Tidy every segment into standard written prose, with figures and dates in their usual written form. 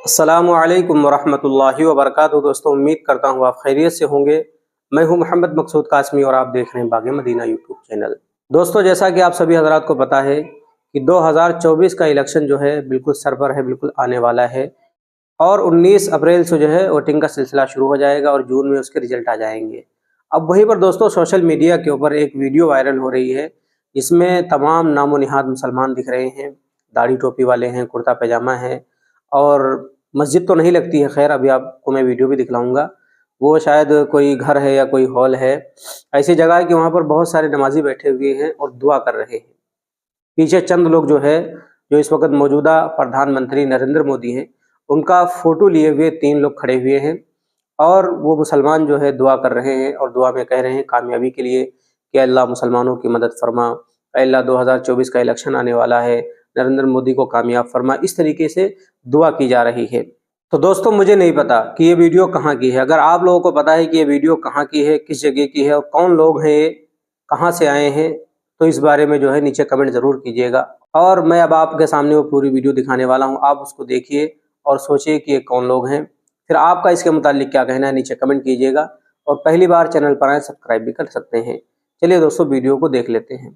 अस्सलामुअलैकुम वरहमतुल्लाहि वबरकातुहू। दोस्तों, उम्मीद करता हूँ आप खैरियत से होंगे। मैं हूँ मोहम्मद मकसूद कासमी और आप देख रहे हैं बाग़ मदीना यूट्यूब चैनल। दोस्तों, जैसा कि आप सभी हजरात को पता है कि 2024 का इलेक्शन जो है बिल्कुल सर पर है, बिल्कुल आने वाला है और 19 अप्रैल से जो है वोटिंग का सिलसिला शुरू हो जाएगा और जून में उसके रिजल्ट आ जाएंगे। अब वहीं पर दोस्तों सोशल मीडिया के ऊपर एक वीडियो वायरल हो रही है, इसमें तमाम नामो निहाद मुसलमान दिख रहे हैं, दाढ़ी टोपी वाले हैं, कुर्ता पैजामा है और मस्जिद तो नहीं लगती है। खैर, अभी आपको मैं वीडियो भी दिखलाऊंगा। वो शायद कोई घर है या कोई हॉल है, ऐसी जगह है कि वहाँ पर बहुत सारे नमाजी बैठे हुए हैं और दुआ कर रहे हैं। पीछे चंद लोग जो है, जो इस वक्त मौजूदा प्रधानमंत्री नरेंद्र मोदी हैं, उनका फोटो लिए हुए 3 लोग खड़े हुए हैं और वो मुसलमान जो है दुआ कर रहे हैं और दुआ में कह रहे हैं कामयाबी के लिए कि अल्लाह मुसलमानों की मदद फरमा, अल्लाह 2024 का इलेक्शन आने वाला है, नरेंद्र मोदी को कामयाब फरमा। इस तरीके से दुआ की जा रही है। तो दोस्तों, मुझे नहीं पता कि ये वीडियो कहाँ की है। अगर आप लोगों को पता है कि ये वीडियो कहाँ की है, किस जगह की है और कौन लोग हैं ये, कहाँ से आए हैं, तो इस बारे में जो है नीचे कमेंट ज़रूर कीजिएगा। और मैं अब आपके सामने वो पूरी वीडियो दिखाने वाला हूँ, आप उसको देखिए और सोचिए कि ये कौन लोग हैं। फिर आपका इसके मुतालिक क्या कहना है नीचे कमेंट कीजिएगा और पहली बार चैनल पर आए सब्सक्राइब भी कर सकते हैं। चलिए दोस्तों, वीडियो को देख लेते हैं।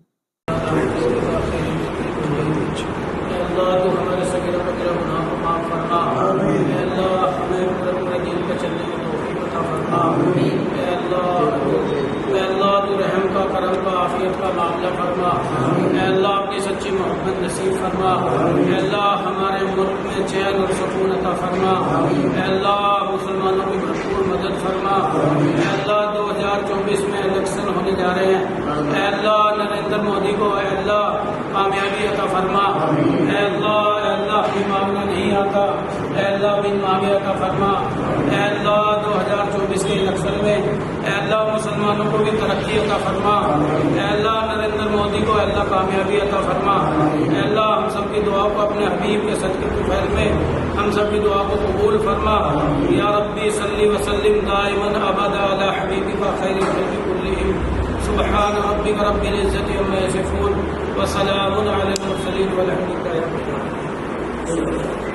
करम का आफियत का मामला फरमा, अल्लाह अपनी सच्ची मोहब्बत नसीब फरमा, अल्लाह हमारे मुल्क में चैन और सुकून अता फरमा, अल्लाह मुसलमानों की भरपूर मदद फरमा, अल्लाह 2024 में इलेक्शन होने जा रहे हैं, अल्लाह नरेंद्र मोदी को अल्लाह कामयाबी अता फरमा, अल्लाह भी मांगना नहीं आता, अल्लाह बिन मांगे अता फरमा, अल्लाह 2024 के इलेक्शन में अल्लाह मुसलमानों को भी तरक्की अता फरमा, अल्लाह नरेंद्र मोदी को अल्लाह कामयाबी अता फरमा, अल्लाह हम सब की दुआओं को अपने हबीब के सदक़े तुफ़ैल में हम सब की दुआ को कबूल फरमा। या रब्बी सल्ली व सल्लिम दाइमन अबदा अला हबीबिका खैरिल खल्क़ि कुल्लिहिम। सुब्हान रब्बिका रब्बिल इज़्ज़ति अम्मा यसिफून व सलामुन अलल मुरसलीन वल्हम्दुलिल्लाहि रब्बिल आलमीन।